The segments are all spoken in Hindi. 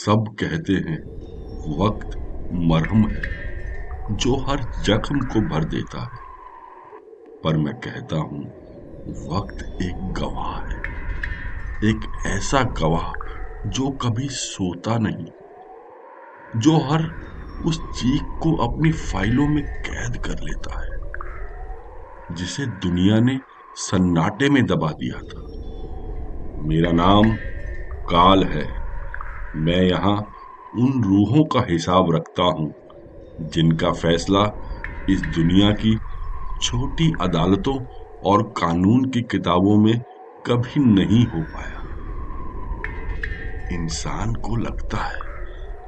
सब कहते हैं वक्त मरहम है जो हर जख्म को भर देता है। पर मैं कहता हूँ वक्त एक गवाह है, एक ऐसा गवाह जो कभी सोता नहीं, जो हर उस चीख को अपनी फाइलों में कैद कर लेता है जिसे दुनिया ने सन्नाटे में दबा दिया था। मेरा नाम काल है। मैं यहाँ उन रूहों का हिसाब रखता हूँ जिनका फैसला इस दुनिया की छोटी अदालतों और कानून की किताबों में कभी नहीं हो पाया। इंसान को लगता है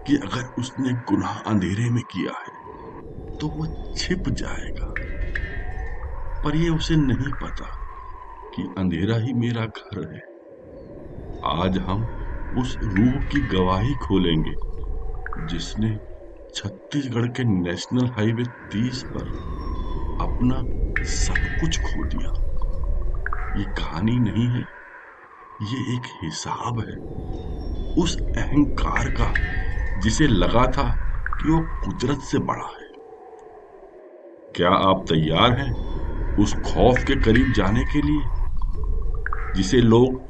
कि अगर उसने गुनाह अंधेरे में किया है तो वो छिप जाएगा, पर ये उसे नहीं पता कि अंधेरा ही मेरा घर है। आज हम उस रूह की गवाही खोलेंगे जिसने छत्तीसगढ़ के नेशनल हाईवे 30 पर अपना सब कुछ खो दिया। ये कहानी नहीं है, ये एक हिसाब है उस अहंकार का जिसे लगा था कि वो कुदरत से बड़ा है। क्या आप तैयार हैं उस खौफ के करीब जाने के लिए जिसे लोग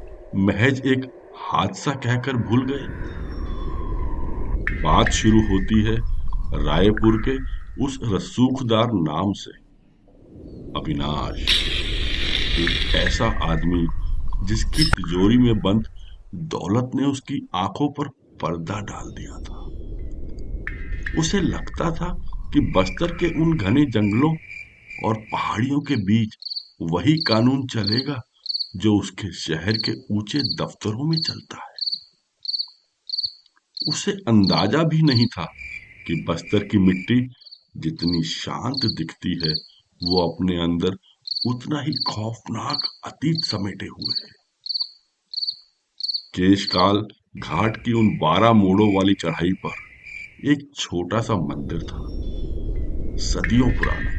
महज एक हादसा कहकर भूल गए? बात शुरू होती है रायपुर के उस रसूखदार नाम से, अविनाश। एक ऐसा आदमी जिसकी तिजोरी में बंद दौलत ने उसकी आंखों पर पर्दा डाल दिया था। उसे लगता था कि बस्तर के उन घने जंगलों और पहाड़ियों के बीच वही कानून चलेगा जो उसके शहर के ऊंचे दफ्तरों में चलता है। उसे अंदाजा भी नहीं था कि बस्तर की मिट्टी जितनी शांत दिखती है वो अपने अंदर उतना ही खौफनाक अतीत समेटे हुए है। केशकाल घाट की उन 12 मोड़ों वाली चढ़ाई पर एक छोटा सा मंदिर था, सदियों पुराना।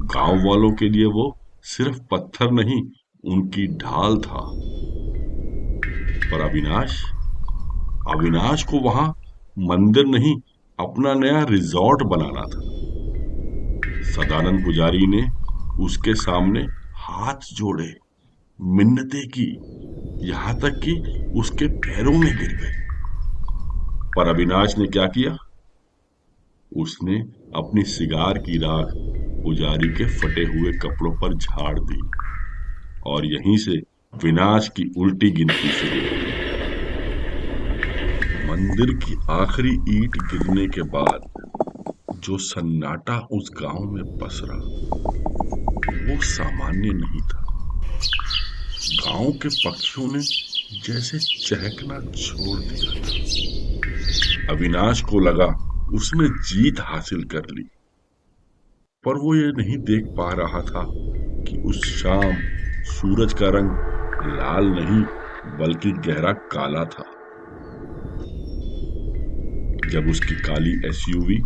गांव वालों के लिए वो सिर्फ पत्थर नहीं, उनकी ढाल था। पर अविनाश अविनाश को वहां मंदिर नहीं, अपना नया रिजॉर्ट बनाना था। सदानंद पुजारी ने उसके सामने हाथ जोड़े, मिन्नतें की, यहां तक कि उसके पैरों में गिर गए। पर अविनाश ने क्या किया? उसने अपनी सिगार की राख पुजारी के फटे हुए कपड़ों पर झाड़ दी और यहीं से विनाश की उल्टी गिनती शुरू हुई। मंदिर की आखिरी ईंट गिरने के बाद जो सन्नाटा उस गांव में पसरा वो सामान्य नहीं था। गांव के पक्षियों ने जैसे चहकना छोड़ दिया था। अविनाश को लगा उसने जीत हासिल कर ली, पर वो ये नहीं देख पा रहा था कि उस शाम सूरज का रंग लाल नहीं बल्कि गहरा काला था। जब उसकी काली एसयूवी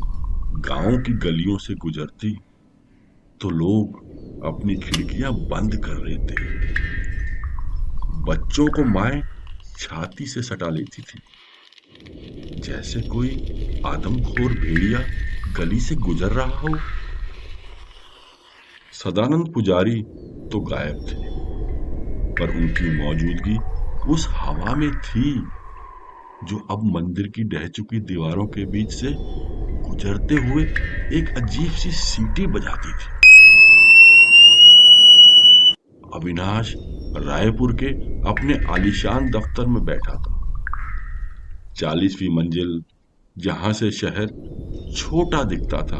गांव की गलियों से गुजरती तो लोग अपनी खिड़कियां बंद कर रहे थे। बच्चों को माएं छाती से सटा लेती थी, जैसे कोई आदमखोर भेड़िया गली से गुजर रहा हो। सदानंद पुजारी तो गायब थे, पर उनकी मौजूदगी उस हवा में थी जो अब मंदिर की ढह चुकी दीवारों के बीच से गुजरते हुए एक अजीब सी सीटी बजाती थी। अविनाश रायपुर के अपने आलीशान दफ्तर में बैठा था, 40वीं मंजिल, जहां से शहर छोटा दिखता था।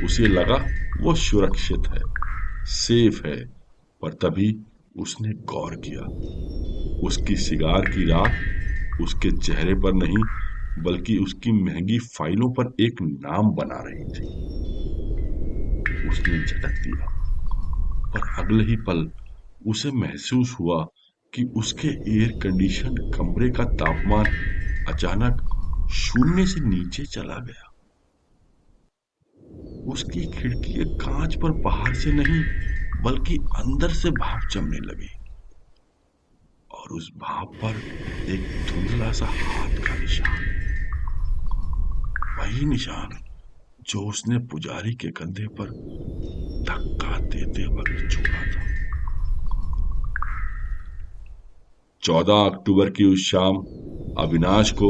उसे लगा वो सुरक्षित है, सेफ है। पर तभी उसने गौर किया, उसकी सिगार की राख उसके चेहरे पर नहीं बल्कि उसकी महंगी फाइलों पर एक नाम बना रही थी। उसने झटक दिया, पर अगले ही पल उसे महसूस हुआ कि उसके एयर कंडीशन कमरे का तापमान अचानक शून्य से नीचे चला गया। उसकी खिड़की कांच पर बाहर से नहीं बल्कि अंदर से भाप जमने लगी और उस भाप पर एक धुंधला सा हाथ का निशान, वही निशान जो उसने पुजारी के कंधे पर धक्का देते वक्त छोड़ा था। 14 अक्टूबर की उस शाम अविनाश को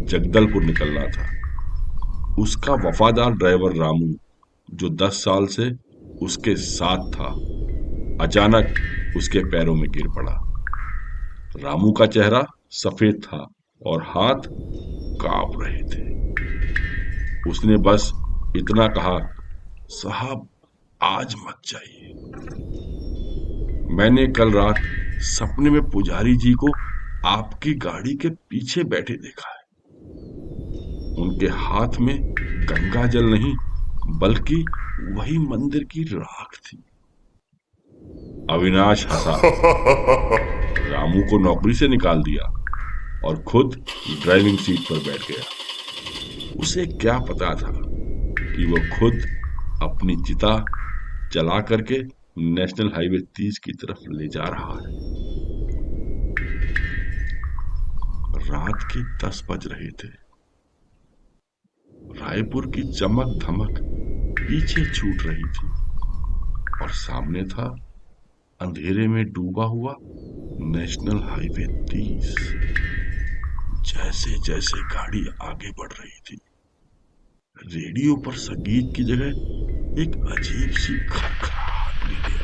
जगदलपुर निकलना था। उसका वफादार ड्राइवर रामू, जो 10 साल से उसके साथ था, अचानक उसके पैरों में गिर पड़ा। रामू का चेहरा सफेद था और हाथ कांप रहे थे। उसने बस इतना कहा, साहब आज मत जाइए। मैंने कल रात सपने में पुजारी जी को आपकी गाड़ी के पीछे बैठे देखा है। उनके हाथ में गंगा जल नहीं बल्कि वही मंदिर की राख थी। अविनाश हंसा। रामू को नौकरी से निकाल दिया और खुद ड्राइविंग सीट पर बैठ गया। उसे क्या पता था कि वो खुद अपनी चिता चला करके नेशनल हाईवे 30 की तरफ ले जा रहा है। रात के 10 बज रहे थे। रायपुर की चमक धमक पीछे छूट रही थी और सामने था अंधेरे में डूबा हुआ नेशनल हाईवे 30। जैसे जैसे गाड़ी आगे बढ़ रही थी, रेडियो पर संगीत की जगह एक अजीब सी खड़खड़ाहट मिली।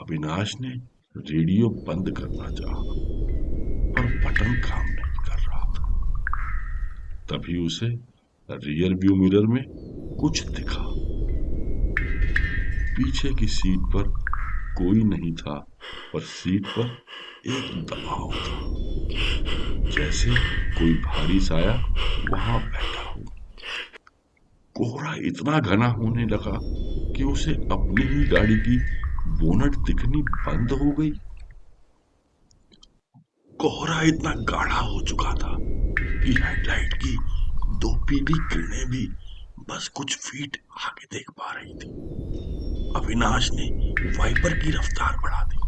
अविनाश ने रेडियो बंद करना चाहा पर बटन काम नहीं कर रहा था। तभी उसे रियर व्यू मिरर में कुछ दिखा। पीछे की सीट पर कोई नहीं था, पर सीट पर एक दबाव था, जैसे कोई भारी साया वहां बैठा हो। कोहरा इतना घना होने लगा कि उसे अपनी ही गाड़ी की बोनट दिखनी बंद हो गई। कोहरा इतना गाढ़ा हो चुका था कि हेडलाइट की 2 पीली किरणें भी बस कुछ फीट आगे देख पा रही थी। अविनाश ने वाइपर की रफ्तार बढ़ा दी,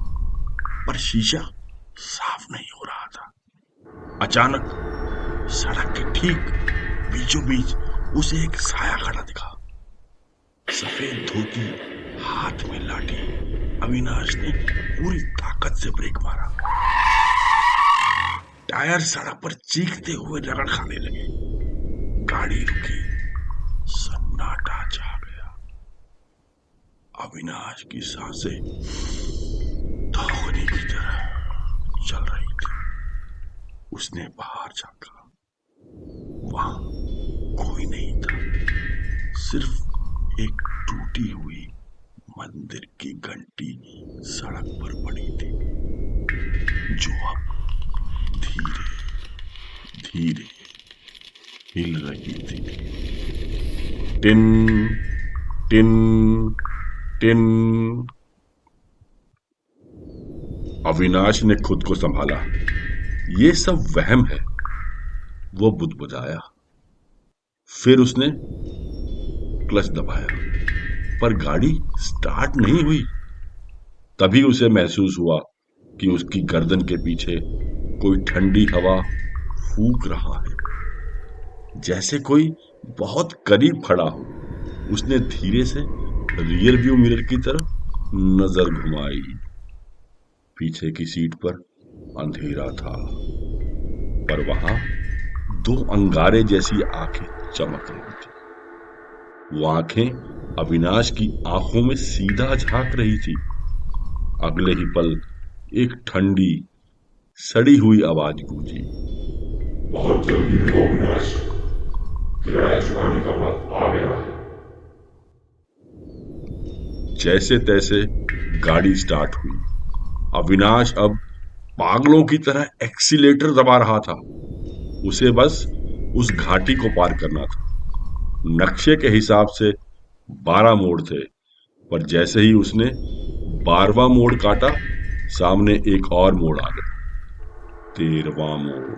पर शीशा साफ नहीं हो रहा था। अचानक सड़क के ठीक बीचों बीच उसे एक साया खड़ा दिखा। सफेद धोती, हाथ में लाठी। अविनाश ने पूरी ताकत से ब्रेक मारा। टायर सड़क पर चीखते हुए रगड़ खाने लगे। गाड़ी रुकी, सन्नाटा छा गया। अविनाश की सांसें धोखने की तरह चल रही थी। उसने बाहर झांका। वहां कोई नहीं था, सिर्फ एक टूटी हुई मंदिर की घंटी सड़क पर पड़ी थी, जो अब धीरे धीरे हिल रही थी। Tin tin tin. अविनाश ने खुद को संभाला। ये सब वहम है, वो बुदबुदाया। फिर उसने क्लच दबाया, पर गाड़ी स्टार्ट नहीं हुई। तभी उसे महसूस हुआ कि उसकी गर्दन के पीछे कोई ठंडी हवा फूंक रहा है, जैसे कोई बहुत करीब खड़ा हो। उसने धीरे से रियर व्यू मिरर की तरफ नजर घुमाई। पीछे की सीट पर अंधेरा था, पर वहां 2 अंगारे जैसी आंखें चमक रही थी। वो आंखें अविनाश की आंखों में सीधा झांक रही थी। अगले ही पल एक ठंडी सड़ी हुई आवाज गूंजी, बहुत जल्दी में अविनाश, किराया चुकाने का वक्त आ गया है। जैसे तैसे गाड़ी स्टार्ट हुई। अविनाश अब पागलों की तरह एक्सीलेटर दबा रहा था। उसे बस उस घाटी को पार करना था। नक्शे के हिसाब से 12 मोड़ थे, पर जैसे ही उसने 12वां मोड़ काटा, सामने एक और मोड़ आ गया। 13वां मोड़।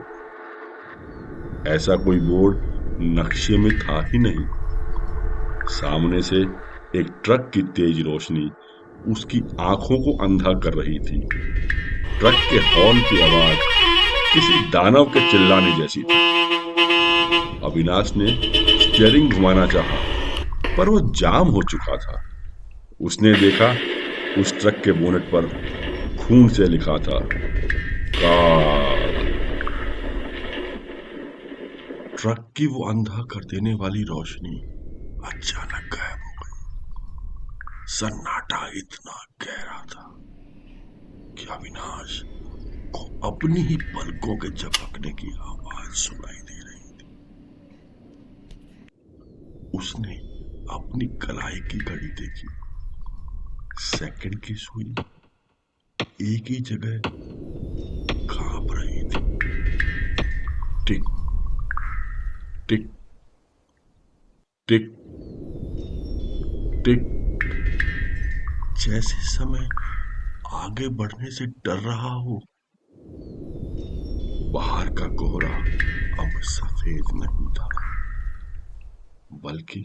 ऐसा कोई बोर्ड नक्शे में था ही नहीं। सामने से एक ट्रक की तेज रोशनी उसकी आंखों को अंधा कर रही थी। ट्रक के हॉर्न की आवाज किसी दानव के चिल्लाने जैसी थी। अविनाश ने स्टीयरिंग घुमाना चाहा, पर वो जाम हो चुका था। उसने देखा उस ट्रक के बोनेट पर खून से लिखा था, कार। ट्रक की वो अंधा कर देने वाली रोशनी अचानक गायब हो गई। सन्नाटा इतना गहरा था कि अविनाश को अपनी ही पलकों के झपकने की आवाज सुनाई दे रही थी। उसने अपनी कलाई की घड़ी देखी। सेकंड की सुई एक ही जगह कांप रही थी। टिक टिक टिक टिक। जैसे समय आगे बढ़ने से डर रहा हो। बाहर का कोहरा अब सफेद नहीं था, बल्कि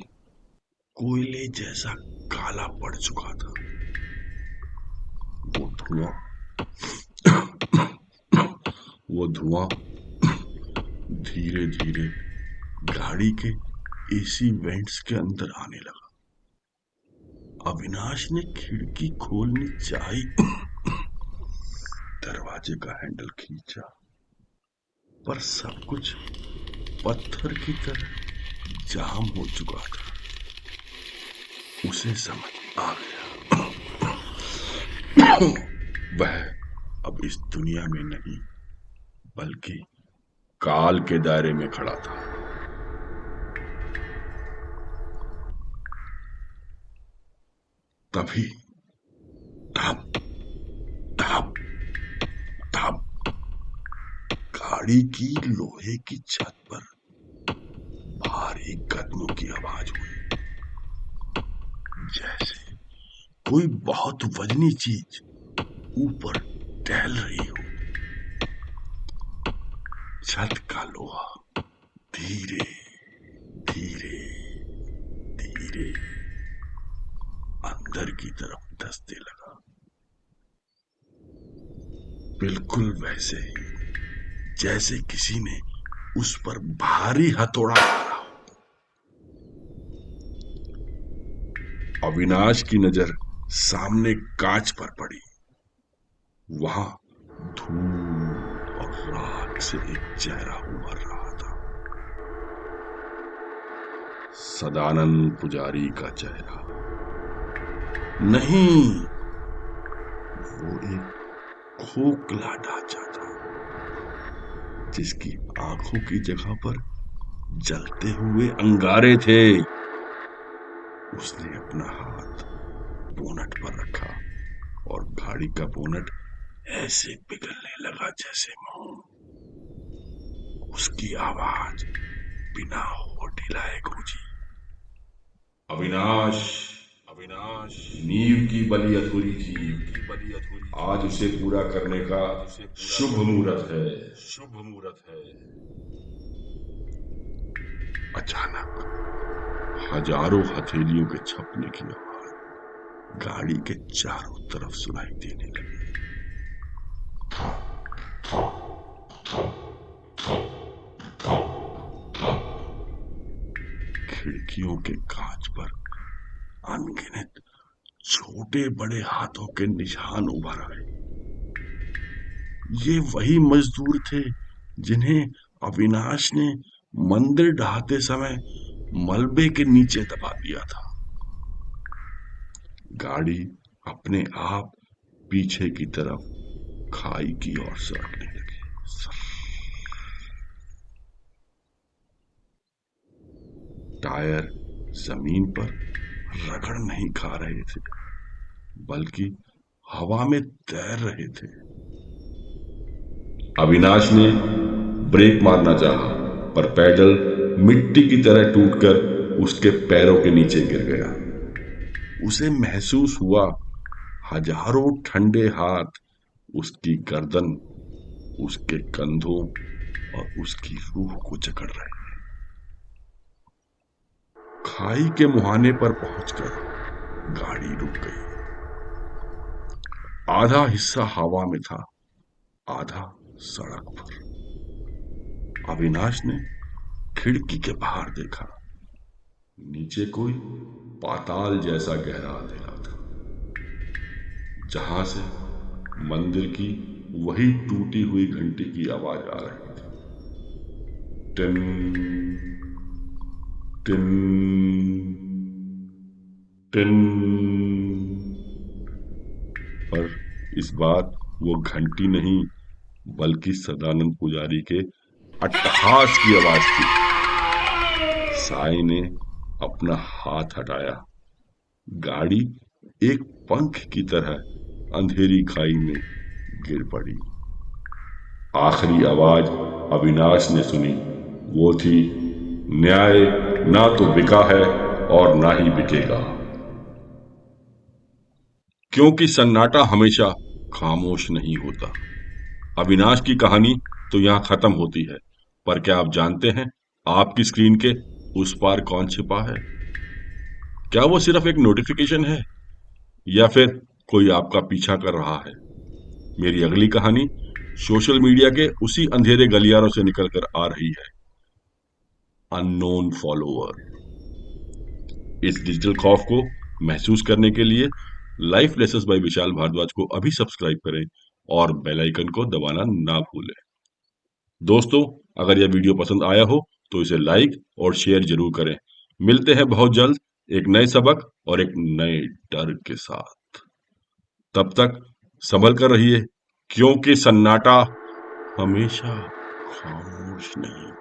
कोयले जैसा काला पड़ चुका था। वो धुआं वो धुआं धीरे धीरे गाड़ी के एसी वेंट्स के अंदर आने लगा। अविनाश ने खिड़की खोलनी चाही, दरवाजे का हैंडल खींचा, पर सब कुछ पत्थर की तरह जाम हो चुका था। उसे समझ आ गया वह अब इस दुनिया में नहीं, बल्कि काल के दायरे में खड़ा था। तभी धप धप धप गाड़ी की लोहे की छत पर भारी कदमों की आवाज हुई, जैसे कोई बहुत वजनी चीज ऊपर टहल रही हो। छत का लोहा धीरे धीरे धीरे अंदर की तरफ धंसने लगा, बिल्कुल वैसे ही जैसे किसी ने उस पर भारी हथौड़ा मारा हो। अविनाश की नजर सामने कांच पर पड़ी। वहां धूल और राख से एक चेहरा उभर रहा था। सदानंद पुजारी का चेहरा नहीं, वो एक खोखला ढांचा था, जिसकी आंखों की जगह पर जलते हुए अंगारे थे। उसने अपना हाथ बोनट पर रखा और गाड़ी का बोनट ऐसे पिघलने लगा जैसे मोम। उसकी आवाज बिना होठ हिलाए गूंजी, अविनाश, अविनाश, नींव की बलि अधूरी थी, आज उसे पूरा करने का शुभ मुहूर्त है, शुभ मुहूर्त है। अचानक हजारों हथेलियों के छपने की आवाज गाड़ी के चारों तरफ सुनाई देने लगी। खिड़कियों के कांच पर अनगिनत छोटे बड़े हाथों के निशान उभर आए। ये वही मजदूर थे जिन्हें अविनाश ने मंदिर ढहाते समय मलबे के नीचे दबा दिया था। गाड़ी अपने आप पीछे की तरफ खाई की ओर सरकने लगी। टायर जमीन पर रगड़ नहीं खा रहे थे, बल्कि हवा में तैर रहे थे। अविनाश ने ब्रेक मारना चाहा, पर पैडल मिट्टी की तरह टूटकर उसके पैरों के नीचे गिर गया। उसे महसूस हुआ हजारों ठंडे हाथ उसकी गर्दन, उसके कंधों और उसकी रूह को जकड़ रहे हैं। खाई के मुहाने पर पहुंचकर गाड़ी रुक गई। आधा हिस्सा हवा में था, आधा सड़क पर। अविनाश ने खिड़की के बाहर देखा। नीचे कोई पाताल जैसा गहरा अंधेरा था, जहां से मंदिर की वही टूटी हुई घंटी की आवाज आ रही थी। Tin tin tin. पर इस बार वो घंटी नहीं, बल्कि सदानंद पुजारी के अट्टहास की आवाज थी। साई ने अपना हाथ हटाया। गाड़ी एक पंख की तरह अंधेरी खाई में गिर पड़ी। आखिरी आवाज अविनाश ने सुनी, वो थी, न्याय ना तो बिका है और ना ही बिकेगा। क्योंकि सन्नाटा हमेशा खामोश नहीं होता। अविनाश की कहानी तो यहाँ खत्म होती है, पर क्या आप जानते हैं आपकी स्क्रीन के उस पार कौन छिपा है? क्या वो सिर्फ एक नोटिफिकेशन है, या फिर कोई आपका पीछा कर रहा है? मेरी अगली कहानी सोशल मीडिया के उसी अंधेरे गलियारों से निकलकर आ रही है, अननोन फॉलोअर। इस डिजिटल खौफ को महसूस करने के लिए life lessons bye Vishal Bhardwaj को अभी सब्सक्राइब करें और बेल आइकन को दबाना ना भूलें। दोस्तों, अगर यह वीडियो पसंद आया हो तो इसे लाइक और शेयर जरूर करें। मिलते हैं बहुत जल्द एक नए सबक और एक नए डर के साथ। तब तक संभल कर रहिए, क्योंकि सन्नाटा हमेशा खामोश नहीं।